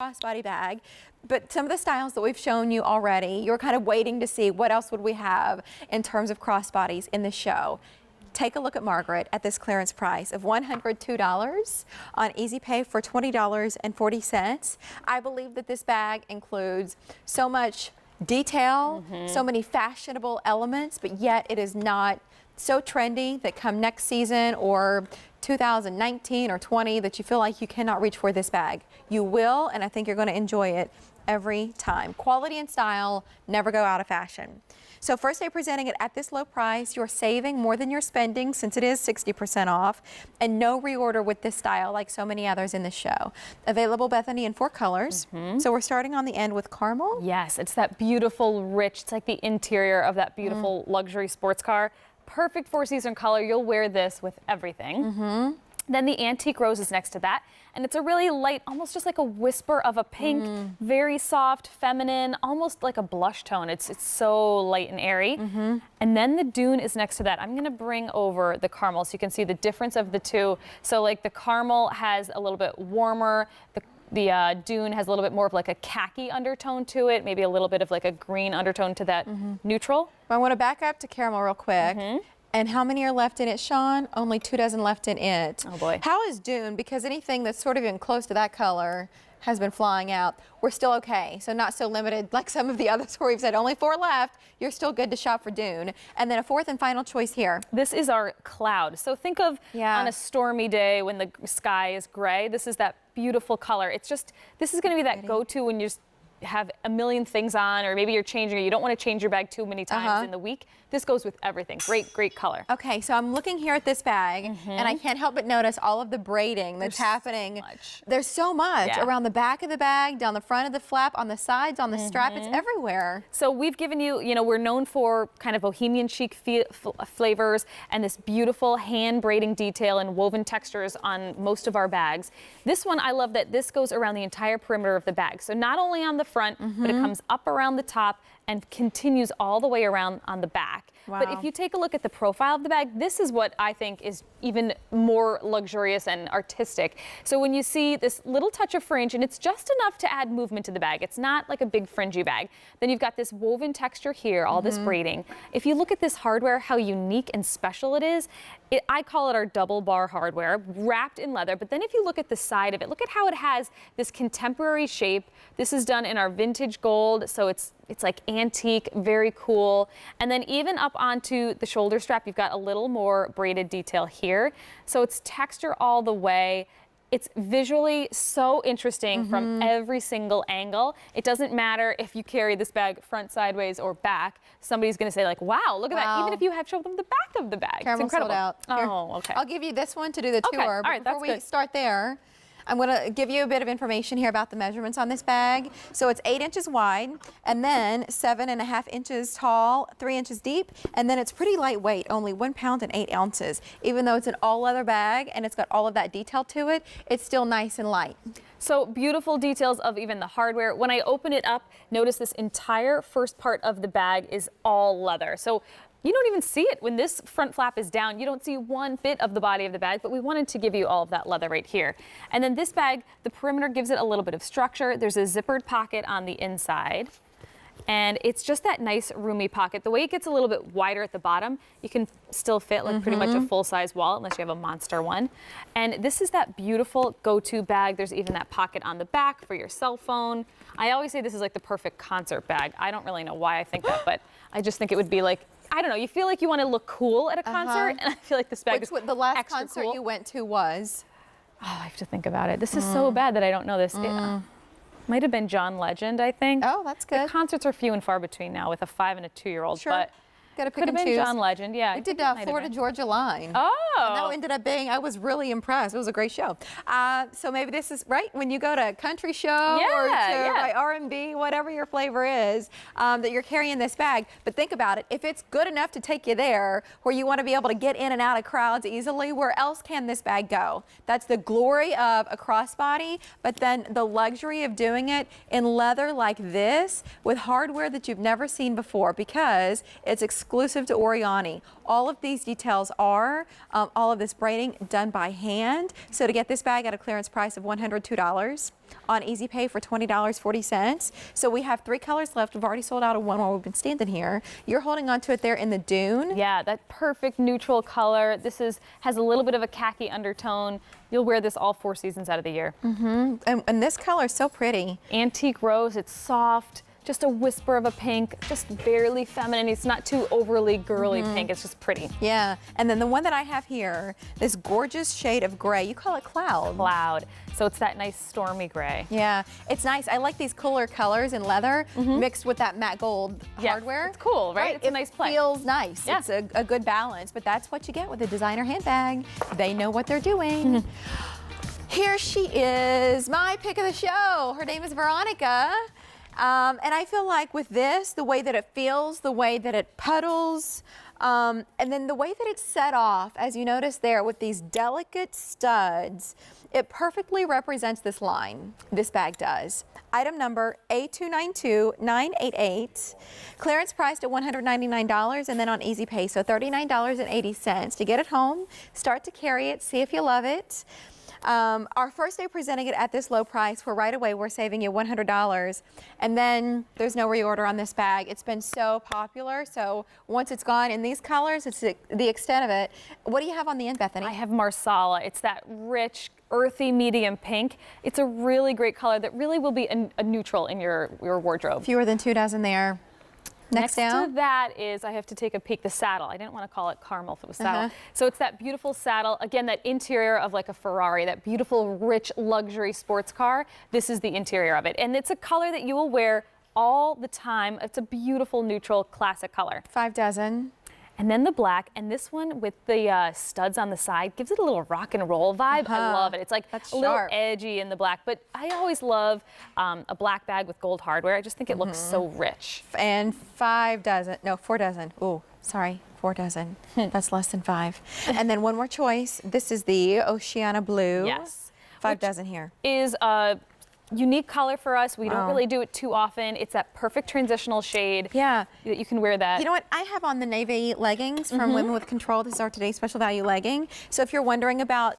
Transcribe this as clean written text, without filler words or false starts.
crossbody bag, but some of the styles that we've shown you already, you're kind of waiting to see what else would we have in terms of crossbodies in the show. Take a look at Margaret at this clearance price of $102 on Easy Pay for $20.40. I believe that this bag includes so much detail, so many fashionable elements, but yet it is not so trendy that come next season or 2019 or 20 that you feel like you cannot reach for this bag. You will, and I think you're going to enjoy it every time. Quality and style never go out of fashion. So first day presenting it at this low price, you're saving more than you're spending since it is 60% off, and no reorder with this style like so many others in the show. Available, Bethany, in 4 colors. So we're starting on the end with Carmel. Yes, it's that beautiful, rich, it's like the interior of that beautiful luxury sports car. Perfect 4-season color. You'll wear this with everything. Then the antique rose is next to that, and it's a really light, almost just like a whisper of a pink, very soft, feminine, almost like a blush tone. It's so light and airy. And then the dune is next to that. I'm gonna bring over the caramel so you can see the difference of the two. So like the caramel has a little bit warmer, the dune has a little bit more of like a khaki undertone to it, maybe a little bit of like a green undertone to that neutral. I want to back up to caramel real quick. And how many are left in it, Sean? Only 2 dozen left in it. Oh boy. How is dune? Because anything that's sort of even close to that color has been flying out. We're still okay, so not so limited like some of the others where we've said only 4 left. You're still good to shop for dune. And then a 4th and final choice here. This is our cloud. So think of on a stormy day when the sky is gray, this is that beautiful color. It's just, this is gonna be that go-to when you just have a million things on, or maybe you're changing, or you don't want to change your bag too many times in the week. This goes with everything. Great, great color. Okay, so I'm looking here at this bag, and I can't help but notice all of the braiding that's happening. So much. There's so much around the back of the bag, down the front of the flap, on the sides, on the strap. It's everywhere. So we've given you, you know, we're known for kind of bohemian chic flavors and this beautiful hand braiding detail and woven textures on most of our bags. This one, I love that this goes around the entire perimeter of the bag. So not only on the front, but it comes up around the top and continues all the way around on the back. Wow. But if you take a look at the profile of the bag, this is what I think is even more luxurious and artistic. So when you see this little touch of fringe, and it's just enough to add movement to the bag, it's not like a big fringy bag. Then you've got this woven texture here, all this braiding. If you look at this hardware, how unique and special it is, I call it our double bar hardware, wrapped in leather. But then if you look at the side of it, look at how it has this contemporary shape. This is done in our vintage gold, so it's like antique, very cool. And then even up onto the shoulder strap, you've got a little more braided detail here. So it's texture all the way. It's visually so interesting from every single angle. It doesn't matter if you carry this bag front, sideways, or back. Somebody's gonna say like, wow, look at that. Even if you have show them the back of the bag. Caramel it's incredible. sold out. Oh, okay. I'll give you this one to do the tour. All right, but before we start there, I'm going to give you a bit of information here about the measurements on this bag. So it's 8 inches wide, and then 7.5 inches tall, 3 inches deep, and then it's pretty lightweight, only 1 pound and 8 ounces. Even though it's an all leather bag and it's got all of that detail to it, it's still nice and light. So beautiful details of even the hardware. When I open it up, notice this entire first part of the bag is all leather. So you don't even see it when this front flap is down. You don't see one bit of the body of the bag, but we wanted to give you all of that leather right here. And then this bag, the perimeter gives it a little bit of structure. There's a zippered pocket on the inside. And it's just that nice roomy pocket. The way it gets a little bit wider at the bottom, you can still fit like pretty much a full-size wallet unless you have a monster one. And this is that beautiful go-to bag. There's even that pocket on the back for your cell phone. I always say this is like the perfect concert bag. I don't really know why I think that, but I just think it would be like, I don't know, you feel like you want to look cool at a concert, and I feel like this bag is the last extra concert cool. you went to was? Oh, I have to think about it. This is so bad that I don't know this. It might have been John Legend, I think. Oh, that's good. The concerts are few and far between now with a 5- and a 2-year-old, Sure. but Gotta pick could have and been choose. John Legend, yeah. We did Florida Florida Georgia line. Oh. And that ended up being, I was really impressed. It was a great show. So maybe this is, right, when you go to a country show or to like R&B, whatever your flavor is, that you're carrying this bag. But think about it. If it's good enough to take you there, where you want to be able to get in and out of crowds easily, where else can this bag go? That's the glory of a crossbody, but then the luxury of doing it in leather like this with hardware that you've never seen before, because it's exclusive exclusive to orYANY. All of these details are, all of this braiding done by hand. So to get this bag at a clearance price of $102 on Easy Pay for $20.40. So we have 3 colors left. We've already sold out of one while we've been standing here. You're holding on to it there in the dune. Yeah, that perfect neutral color. This has a little bit of a khaki undertone. You'll wear this all 4 seasons out of the year. And this color is so pretty. Antique rose, it's soft. Just a whisper of a pink, just barely feminine. It's not too overly girly pink, it's just pretty. Yeah, and then the one that I have here, this gorgeous shade of gray, you call it cloud. Cloud, so it's that nice stormy gray. Yeah, it's nice. I like these cooler colors in leather mixed with that matte gold hardware. It's cool, right? It's a nice play. It feels nice. Yeah. It's a good balance, but that's what you get with a designer handbag. They know what they're doing. Here she is, my pick of the show. Her name is Veronica. And I feel like with this, the way that it feels, the way that it puddles, and then the way that it's set off, as you notice there with these delicate studs, it perfectly represents this line. This bag does. Item number A292988, clearance priced at $199 and then on Easy Pay, so $39.80 to get it home, start to carry it, see if you love it. Our first day presenting it at this low price, where right away we're saving you $100, and then there's no reorder on this bag. It's been so popular, so once it's gone in these colors, it's the extent of it. What do you have on the end, Bethany? I have Marsala. It's that rich, earthy medium pink. It's a really great color that really will be a neutral in your wardrobe. Fewer than 2 dozen there. Next down. to that is, I have to take a peek, the saddle. I didn't want to call it caramel if it was saddle. So it's that beautiful saddle, again, that interior of like a Ferrari, that beautiful, rich, luxury sports car. This is the interior of it. And it's a color that you will wear all the time. It's a beautiful, neutral, classic color. 5 dozen. And then the black, and this one with the studs on the side gives it a little rock and roll vibe. I love it. It's like a little edgy in the black, but I always love a black bag with gold hardware. I just think it looks so rich. And 5 dozen, no, 4 dozen. Ooh, sorry, 4 dozen. That's less than 5. And then one more choice. This is the Oceana Blue. Yes. 5 dozen here. Is a unique color for us. We don't really do it too often. It's that perfect transitional shade. Yeah. That you can wear that. You know what? I have on the navy leggings from Women with Control. This is our today's special value legging. So if you're wondering about